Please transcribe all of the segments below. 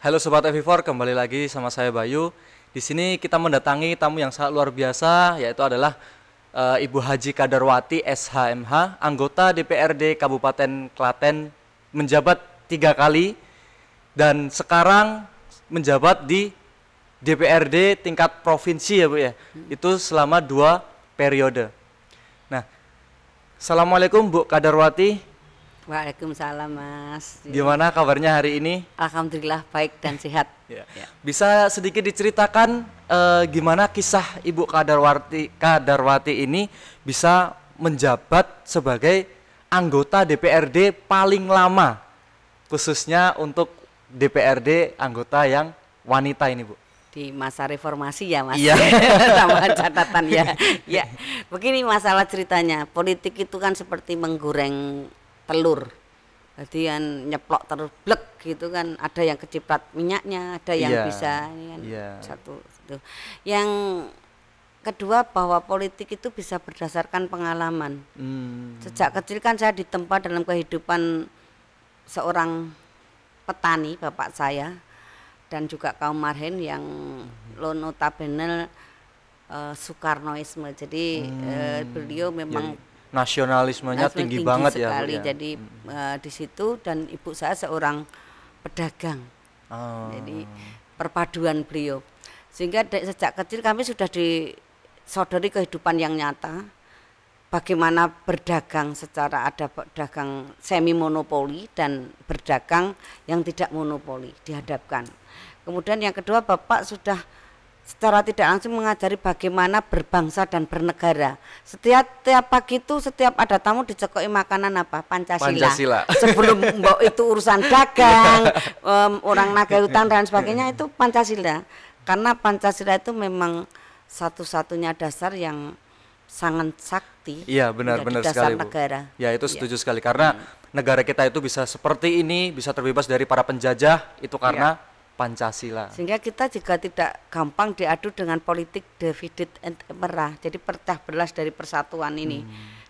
Halo Sobat Evifor, kembali lagi sama saya Bayu. Di sini kita mendatangi tamu yang sangat luar biasa, yaitu adalah Ibu Haji Kadarwati SHMH, anggota DPRD Kabupaten Klaten, menjabat 3 kali dan sekarang menjabat di DPRD tingkat provinsi ya Bu ya. Itu selama 2 periode. Nah, Assalamualaikum Bu Kadarwati. Waalaikumsalam Mas. Gimana kabarnya hari ini? Alhamdulillah baik dan sehat. Ya. Bisa sedikit diceritakan gimana kisah Ibu Kadarwati ini bisa menjabat sebagai anggota DPRD paling lama, khususnya untuk DPRD anggota yang wanita ini Bu? Di masa reformasi ya Mas. Iya. Sama catatan ya. Ya, begini masalah ceritanya. Politik itu kan seperti menggoreng telur. Jadi yang nyeplok terus blek gitu kan, ada yang keciprat minyaknya, ada yang bisa ini kan satu itu. Yang kedua bahwa politik itu bisa berdasarkan pengalaman. Sejak kecil kan saya ditempa dalam kehidupan seorang petani bapak saya dan juga kaum marhen yang notabene Soekarnoisme. Jadi beliau memang nasionalismenya tinggi banget sekali. Ya. Jadi di situ dan ibu saya seorang pedagang. Jadi perpaduan beliau. Sehingga sejak kecil kami sudah disodori kehidupan yang nyata. Bagaimana berdagang secara ada pedagang semi monopoli dan berdagang yang tidak monopoli dihadapkan. Kemudian yang kedua Bapak sudah secara tidak langsung mengajari bagaimana berbangsa dan bernegara. Setiap pagi itu setiap ada tamu dicekoki makanan apa? Pancasila. Sebelum itu urusan dagang, orang naga hutan dan sebagainya itu Pancasila. Karena Pancasila itu memang satu-satunya dasar yang sangat sakti. Iya benar-benar sekali Bu. Negara. Ya itu setuju sekali karena negara kita itu bisa seperti ini, bisa terbebas dari para penjajah itu karena Pancasila. Sehingga kita juga tidak gampang diadu dengan politik divided and merah. Jadi pecah belah dari persatuan ini.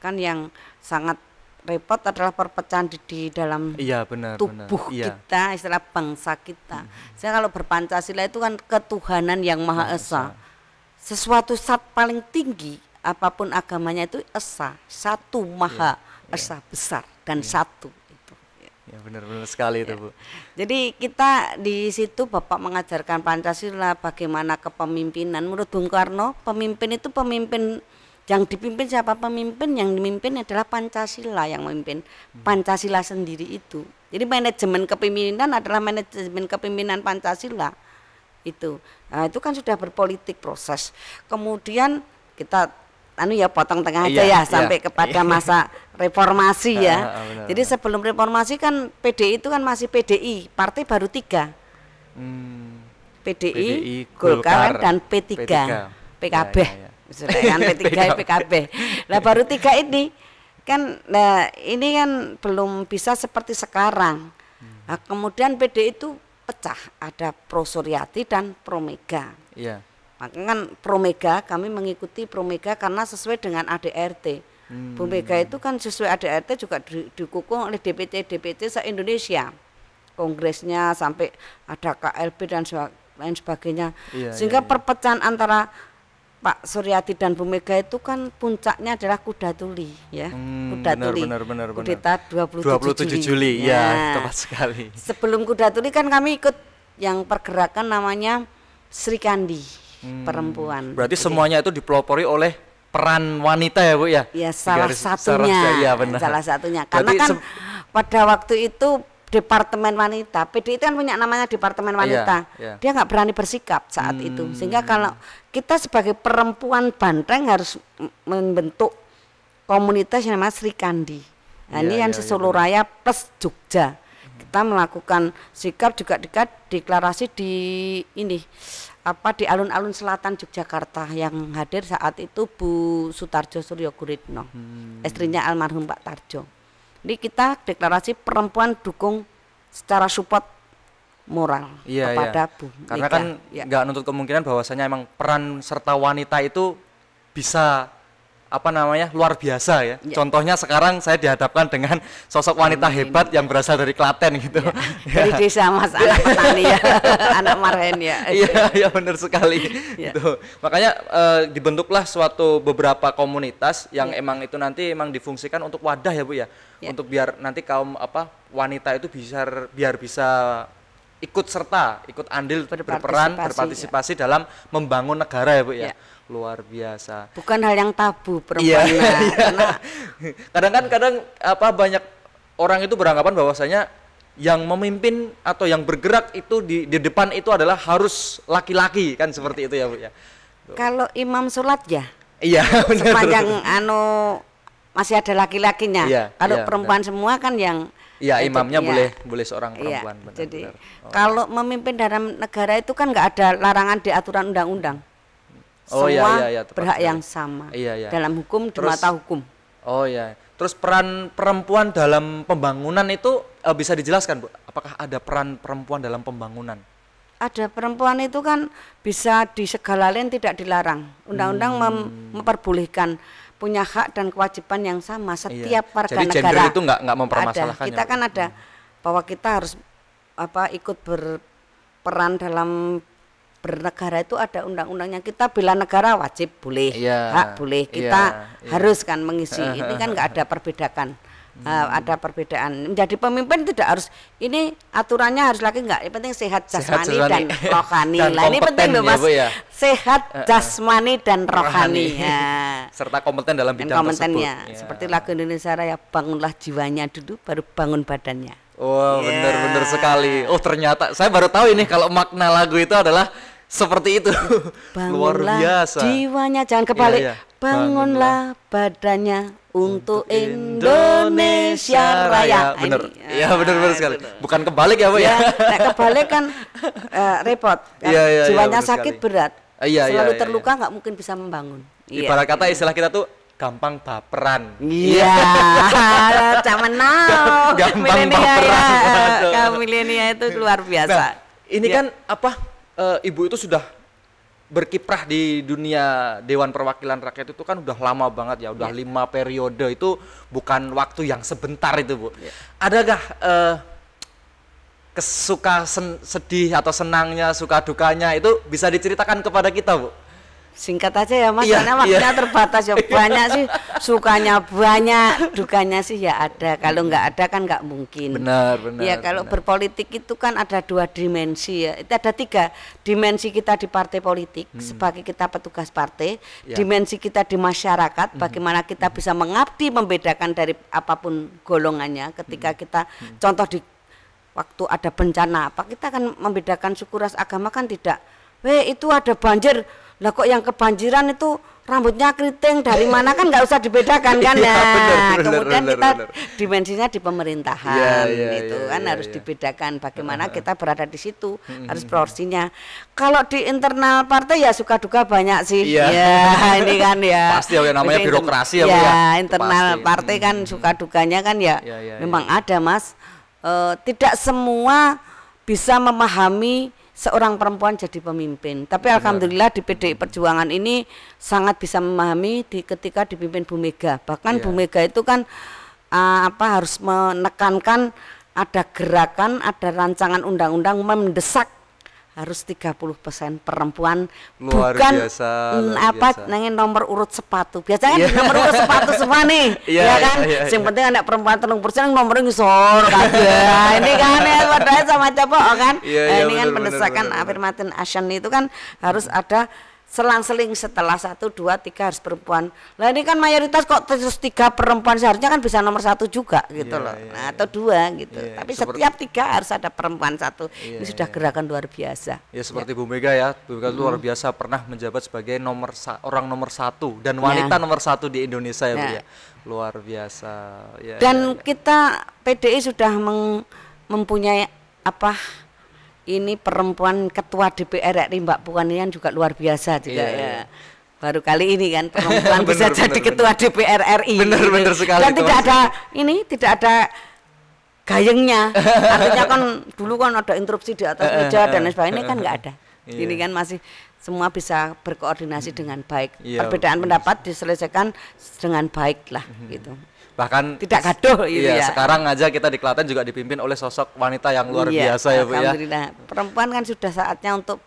Kan yang sangat repot adalah perpecahan di dalam tubuh kita, istilah bangsa kita. Saya kalau berpancasila itu kan ketuhanan yang Maha Esa. Sesuatu zat paling tinggi apapun agamanya itu esa, satu Maha Esa besar dan satu. Ya benar-benar sekali itu Bu. Jadi kita di situ Bapak mengajarkan Pancasila, bagaimana kepemimpinan. Menurut Bung Karno, pemimpin itu pemimpin yang dipimpin siapa? Pemimpin yang dimimpin adalah Pancasila yang memimpin. Pancasila sendiri itu. Jadi manajemen kepemimpinan adalah manajemen kepemimpinan Pancasila itu. Nah, itu kan sudah berpolitik proses. Kemudian kita potong tengah aja sampai kepada masa reformasi ya. Jadi sebelum reformasi kan PDI itu kan masih PDI, partai baru 3. PDI, Golkar dan P3. PKB. Kan P3 PKB. Nah, baru 3 ini kan ini kan belum bisa seperti sekarang. Nah, kemudian PDI itu pecah, ada Pro Suryati dan Pro Mega. Iya. Maka kan Pro Mega, kami mengikuti Pro Mega karena sesuai dengan ADRT. Bu Mega itu kan sesuai ADRT juga didukung oleh DPC se-Indonesia. Kongresnya sampai ada KLB dan lain sebagainya. Sehingga perpecahan antara Pak Suryati dan Bu Mega itu kan puncaknya adalah Kuda Tuli ya. Kuda Tuli. Kudeta 27 Juli. Ya, tepat sekali. Sebelum Kuda Tuli kan kami ikut yang pergerakan namanya Sri Kandi. Perempuan. Berarti semuanya itu dipelopori oleh peran wanita ya Bu ya? Ya salah satunya. Salah satunya. Karena kan pada waktu itu Departemen Wanita, PDI itu kan punya namanya Departemen Wanita. Dia nggak berani bersikap saat itu. Sehingga kalau kita sebagai perempuan Banteng harus membentuk komunitas yang namanya Sri Kandi. Nah, ini yang Solo Raya plus Jogja. Kita melakukan sikap juga deklarasi di ini di alun-alun selatan Yogyakarta yang hadir saat itu Bu Sutarjo Suryo Guritno, istrinya almarhum Pak Tarjo. Jadi kita deklarasi perempuan dukung secara support moral kepada Bu Mega. Karena kan nggak nuntut kemungkinan bahwasanya emang peran serta wanita itu bisa apa namanya luar biasa ya. Contohnya sekarang saya dihadapkan dengan sosok wanita hebat yang berasal dari Klaten gitu. Dari desa Mas, anak petani ya, anak marhen ya. Iya benar sekali. Gitu. Makanya dibentuklah suatu beberapa komunitas yang emang itu nanti emang difungsikan untuk wadah ya Bu ya, untuk biar nanti kaum wanita itu biar bisa ikut serta, ikut andil, berperan, berpartisipasi dalam membangun negara ya Bu ya. Luar biasa. Bukan hal yang tabu perempuan. Karena kadang banyak orang itu beranggapan bahwasanya yang memimpin atau yang bergerak itu di depan itu adalah harus laki-laki kan seperti itu ya Bu ya. Kalau imam sholat ya. Iya benar. Sepanjang masih ada laki-lakinya. Kalau perempuan semua kan yang imamnya boleh seorang perempuan. Jadi kalau memimpin dalam negara itu kan nggak ada larangan di aturan undang-undang. Semua berhak yang sama dalam hukum, di mata hukum. Oh iya. Terus peran perempuan dalam pembangunan itu bisa dijelaskan Bu? Apakah ada peran perempuan dalam pembangunan? Ada, perempuan itu kan bisa di segala lain tidak dilarang. Undang-undang memperbolehkan, punya hak dan kewajiban yang sama setiap warga negara. Jadi gender itu nggak mempermasalahkannya. Kita kan ada bahwa kita harus ikut berperan dalam bernegara, itu ada undang-undangnya. Kita bela negara wajib boleh, hak boleh, kita harus kan mengisi. Ini kan nggak ada perbedaan. Ada perbedaan. Menjadi pemimpin tidak harus ini aturannya harus laki, nggak. Yang penting sehat jasmani dan rohani. Lah ini penting loh Mas. Ya? Sehat jasmani dan rohani. Serta kompeten dalam bidang tersebut. Seperti lagu Indonesia Raya, bangunlah jiwanya dulu baru bangun badannya. Oh benar-benar sekali. Oh ternyata saya baru tahu ini kalau makna lagu itu adalah seperti itu. Luar biasa. Jiwanya, jangan kebalik. Bangunlah badannya untuk Indonesia Raya. Benar. Iya benar sekali. Bukan kebalik ya Bu ya. Nek kebalik kan repot. Kan? Jiwanya sakit berat. Selalu terluka nggak mungkin bisa membangun. Ibarat kata istilah kita tuh gampang baperan. Zaman now. Gampang baperan. Kaum milenial itu luar biasa. Ini kan Ibu itu sudah berkiprah di dunia Dewan Perwakilan Rakyat itu kan udah lama banget ya, udah 5 periode, itu bukan waktu yang sebentar itu Bu. Adakah sedih atau senangnya, suka dukanya itu bisa diceritakan kepada kita Bu? Singkat aja ya Mas, karena waktunya terbatas ya. Banyak sih, sukanya banyak, dukanya sih ya ada. Kalau nggak ada kan nggak mungkin. Benar. Ya kalau berpolitik itu kan ada 2 dimensi ya. Itu ada 3 dimensi kita di partai politik sebagai kita petugas partai, dimensi kita di masyarakat, bagaimana kita bisa mengabdi, membedakan dari apapun golongannya. Ketika kita contoh di waktu ada bencana apa, kita akan membedakan suku ras agama kan tidak. Itu ada banjir. Lah kok yang kebanjiran itu rambutnya keriting dari mana, kan nggak usah dibedakan kan ya. Kemudian kita dimensinya di pemerintahan harus dibedakan bagaimana kita berada di situ, harus porsinya. Kalau di internal partai ya suka duka banyak sih. Ini kan ya. Pasti namanya birokrasi ya. Internal partai kan suka dukanya kan memang ada Mas. Tidak semua bisa memahami seorang perempuan jadi pemimpin, tapi alhamdulillah di PDI Perjuangan ini sangat bisa memahami ketika dipimpin Bu Mega. Bahkan Bu Mega itu kan harus menekankan ada gerakan, ada rancangan undang-undang mendesak harus 30% perempuan. Luar bukan biasa. Nangin nomor urut sepatu. Biasanya nomor urut sepatu semua nih. Yang penting anak perempuan 30% nomornya ngisor kagak. Ini kan ya padahal sama coba kan. Ini kan pendesakan affirmative action itu kan harus ada selang-seling, setelah 1, 2, 3 harus perempuan. Lah ini kan mayoritas kok terus 3 perempuan, seharusnya kan bisa nomor 1 juga gitu loh. Atau 2 gitu. Tapi setiap 3 harus ada perempuan 1. Ini sudah gerakan luar biasa. Ya seperti Bu Mega ya. Bu Mega luar biasa, pernah menjabat sebagai orang nomor 1 dan wanita nomor 1 di Indonesia ya Bu ya. Luar biasa. Dan kita PDI sudah mempunyai ini perempuan ketua DPR RI Mbak Puanian juga luar biasa juga ya. Baru kali ini kan perempuan bisa jadi ketua DPR RI. Bener sekali. Dan tidak ada gayengnya. Artinya kan dulu kan ada interupsi di atas meja dan lain sebagainya, ini kan nggak ada. Ini kan masih semua bisa berkoordinasi dengan baik. Iya, Perbedaan pendapat diselesaikan dengan baik lah gitu. Bahkan Tidak gaduh gitu iya, ya. sekarang aja kita di Klaten juga dipimpin oleh sosok wanita yang luar biasa ya Bu ya. Alhamdulillah. Perempuan kan sudah saatnya untuk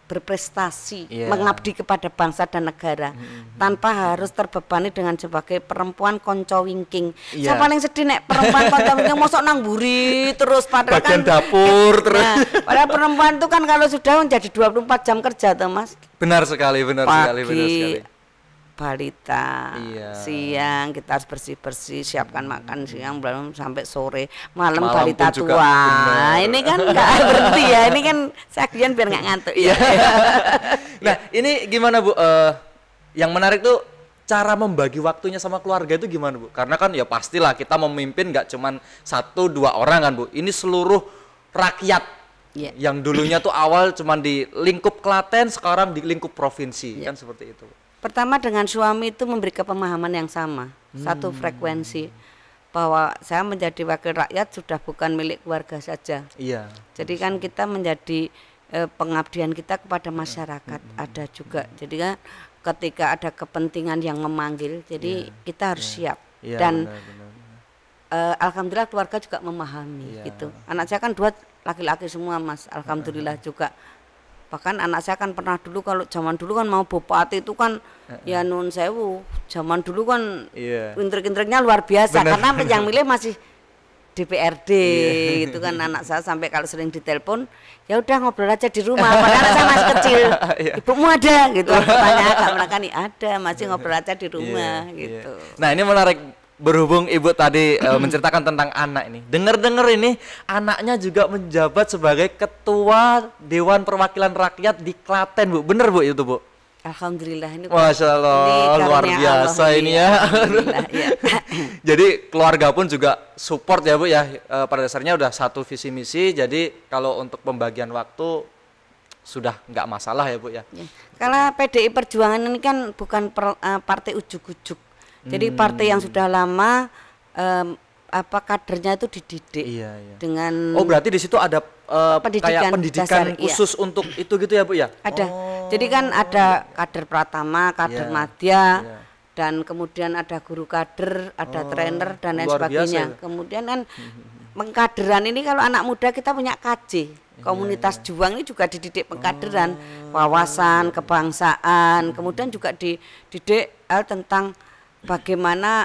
berprestasi, mengabdi kepada bangsa dan negara, tanpa harus terbebani dengan sebagai perempuan konco wingking. Saya paling sedih nek perempuan konco wingking mosok nang mburi terus padahal bagian kan dapur terus. Padahal perempuan itu kan kalau sudah menjadi 24 jam kerja tuh Mas. Benar sekali. Pagi, balita, siang kita harus bersih-bersih, siapkan makan siang belum sampai sore, malam balita tua. Ini kan nggak berhenti ya, ini kan sajian biar nggak ngantuk ya. Nah ini gimana Bu? Yang menarik tuh cara membagi waktunya sama keluarga itu gimana Bu? Karena kan ya pastilah kita memimpin nggak cuman 1-2 orang kan Bu. Ini seluruh rakyat yang dulunya tuh awal cuman di lingkup Klaten, sekarang di lingkup provinsi kan seperti itu. Pertama dengan suami itu memberi pemahaman yang sama, satu frekuensi, bahwa saya menjadi wakil rakyat sudah bukan milik keluarga saja. Iya. Jadi kan kita menjadi pengabdian kita kepada masyarakat ada juga. Jadi kan ketika ada kepentingan yang memanggil, jadi kita harus siap. Dan alhamdulillah keluarga juga memahami gitu. Anak saya kan 2 laki-laki semua Mas, alhamdulillah juga. Bahkan anak saya kan pernah dulu, kalau zaman dulu kan mau bupati itu kan ya nun sewu, zaman dulu kan intrik-intriknya luar biasa. Karena yang milih masih DPRD gitu kan. Anak saya sampai kalau sering ditelepon, ya udah ngobrol aja di rumah, padahal anak saya masih kecil. Ibumu ada gitu, tanya agak menekan, ada, masih ngobrol aja di rumah gitu. Nah ini menarik, berhubung Ibu tadi menceritakan tentang anak ini, dengar-dengar ini anaknya juga menjabat sebagai ketua Dewan Perwakilan Rakyat di Klaten Bu, bener Bu itu Bu? Alhamdulillah ini Masya Allah, luar biasa Allah, ini ya. Jadi keluarga pun juga support ya Bu ya, pada dasarnya udah satu visi misi, jadi kalau untuk pembagian waktu sudah nggak masalah ya Bu ya. Kalau PDI Perjuangan ini kan bukan partai ujuk-ujuk. Jadi partai yang sudah lama kadernya itu dididik dengan. Oh berarti di situ ada pendidikan, kayak pendidikan dasar, khusus untuk itu gitu ya Bu ya? Ada. Jadi kan ada kader pratama, kader madya, dan kemudian ada guru kader, ada trainer dan lain sebagainya. Kemudian kan pengkaderan ini kalau anak muda kita punya KJ. Komunitas Juang ini juga dididik pengkaderan, wawasan kebangsaan, kemudian juga dididik hal tentang bagaimana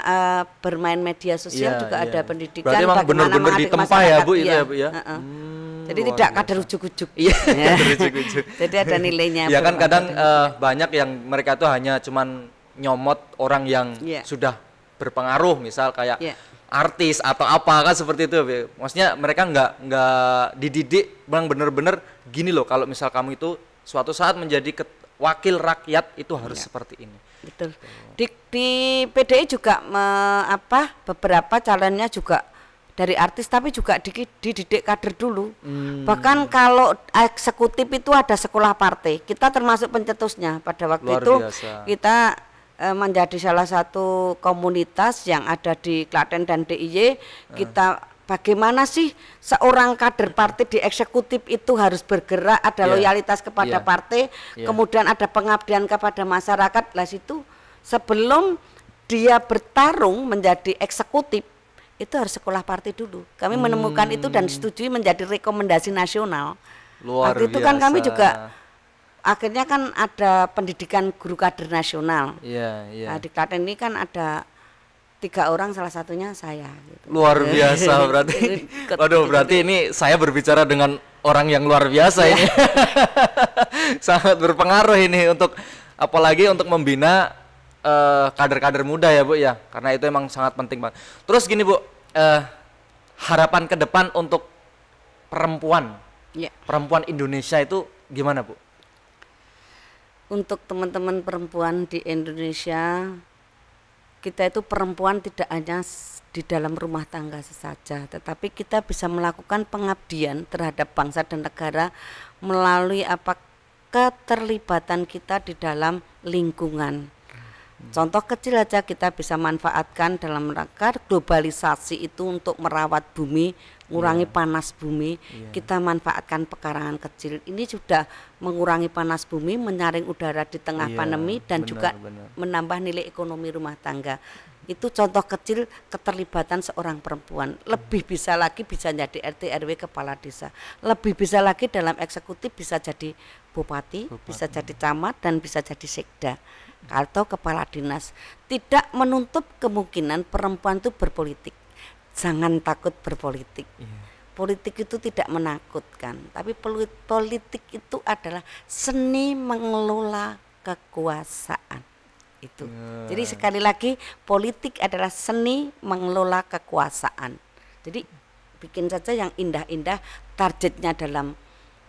bermain media sosial juga ada pendidikan. Berarti memang benar-benar ditempa ya Bu itu ya Bu ya. Jadi tidak kader ujuk-ujuk. Jadi ada nilainya. Ya kan kadang banyak yang mereka itu hanya cuman nyomot orang yang sudah berpengaruh, misal kayak artis atau apa kan seperti itu. Maksudnya mereka nggak dididik bang bener-bener gini loh, kalau misal kamu itu suatu saat menjadi wakil rakyat itu harus seperti ini. Betul. Di PDI juga beberapa calonnya juga dari artis tapi juga dididik kader dulu. Bahkan kalau eksekutif itu ada sekolah partai. Kita termasuk pencetusnya pada waktu luar itu biasa. Kita menjadi salah satu komunitas yang ada di Klaten dan DIY. Kita bagaimana sih seorang kader partai di eksekutif itu harus bergerak, ada loyalitas kepada partai, kemudian ada pengabdian kepada masyarakat. Lah situ sebelum dia bertarung menjadi eksekutif itu harus sekolah partai dulu. Kami menemukan itu dan setujui menjadi rekomendasi nasional. Waktu itu kan kami juga akhirnya kan ada pendidikan guru kader nasional. Nah, di Klaten ini kan ada 3 orang, salah satunya saya gitu. Luar biasa berarti. Waduh, berarti ini saya berbicara dengan orang yang luar biasa ini. Sangat berpengaruh ini untuk apalagi untuk membina kader-kader muda ya Bu ya. Karena itu emang sangat penting banget. Terus gini Bu, harapan ke depan untuk perempuan. Perempuan Indonesia itu gimana Bu? Untuk teman-teman perempuan di Indonesia, kita itu perempuan tidak hanya di dalam rumah tangga saja, tetapi kita bisa melakukan pengabdian terhadap bangsa dan negara melalui keterlibatan kita di dalam lingkungan. Contoh kecil aja kita bisa manfaatkan dalam rangka globalisasi itu untuk merawat bumi, mengurangi panas bumi. Kita manfaatkan pekarangan kecil. Ini sudah mengurangi panas bumi, menyaring udara di tengah pandemi dan juga menambah nilai ekonomi rumah tangga. Itu contoh kecil keterlibatan seorang perempuan. Lebih bisa lagi bisa jadi RT RW kepala desa. Lebih bisa lagi dalam eksekutif bisa jadi bupati, bisa jadi camat dan bisa jadi sekda atau kepala dinas. Tidak menutup kemungkinan perempuan itu berpolitik. Jangan takut berpolitik. Politik itu tidak menakutkan, tapi politik itu adalah seni mengelola kekuasaan. Itu. Jadi sekali lagi politik adalah seni mengelola kekuasaan. Jadi bikin saja yang indah-indah, targetnya dalam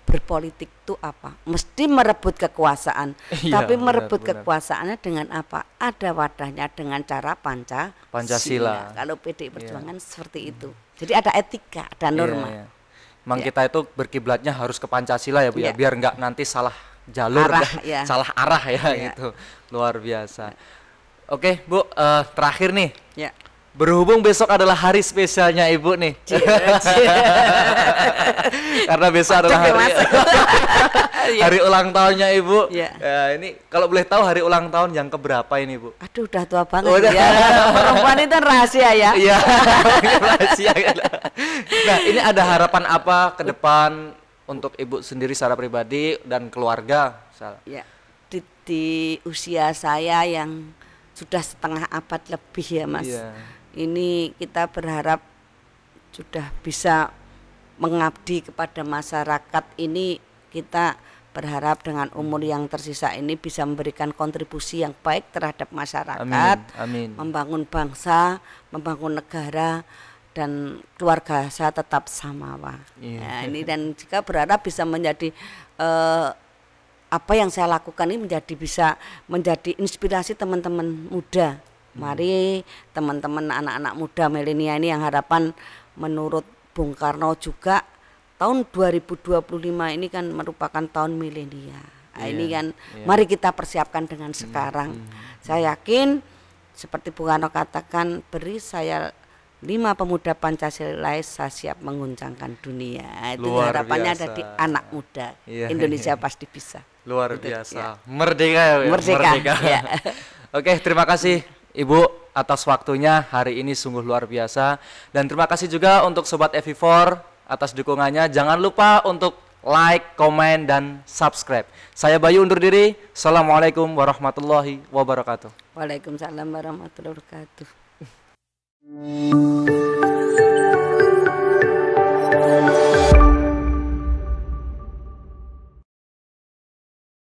berpolitik itu apa? Mesti merebut kekuasaan. Tapi merebut kekuasaannya dengan apa? Ada wadahnya dengan cara Pancasila. Kalau PDI Perjuangan seperti itu. Jadi ada etika, ada norma. Memang kita itu berkiblatnya harus ke Pancasila ya Bu ya, biar nggak nanti salah jalur dan salah arah ya gitu. Luar biasa. Oke Bu, terakhir nih. Berhubung besok adalah hari spesialnya Ibu nih. Karena besok adalah hari ulang tahunnya Ibu. Ya, ini kalau boleh tahu hari ulang tahun yang keberapa ini Bu? Aduh, udah tua banget ya. Perempuan itu rahasia ya. Iya, rahasia. Nah, ini ada harapan apa ke depan untuk Ibu sendiri secara pribadi dan keluarga? Ya, di usia saya yang sudah setengah abad lebih ya Mas. Ini kita berharap sudah bisa mengabdi kepada masyarakat ini. Kita berharap dengan umur yang tersisa ini bisa memberikan kontribusi yang baik terhadap masyarakat. Amin. Membangun bangsa, membangun negara, dan keluarga saya tetap samawa. Nah, ini dan juga berharap bisa menjadi apa yang saya lakukan ini bisa menjadi inspirasi teman-teman muda. Mari teman-teman anak-anak muda milenial ini yang harapan menurut Bung Karno juga tahun 2025 ini kan merupakan tahun milenial. Ini kan mari kita persiapkan dengan sekarang. Saya yakin seperti Bung Karno katakan, beri saya 5 pemuda Pancasila, saya siap menguncangkan dunia. Itu harapannya ada di anak muda. Indonesia pasti bisa. Luar biasa. Merdeka. Oke, terima kasih Ibu atas waktunya hari ini, sungguh luar biasa. Dan terima kasih juga untuk Sobat FV4 atas dukungannya. Jangan lupa untuk like, komen, dan subscribe. Saya Bayu undur diri. Assalamualaikum warahmatullahi wabarakatuh. Waalaikumsalam warahmatullahi wabarakatuh.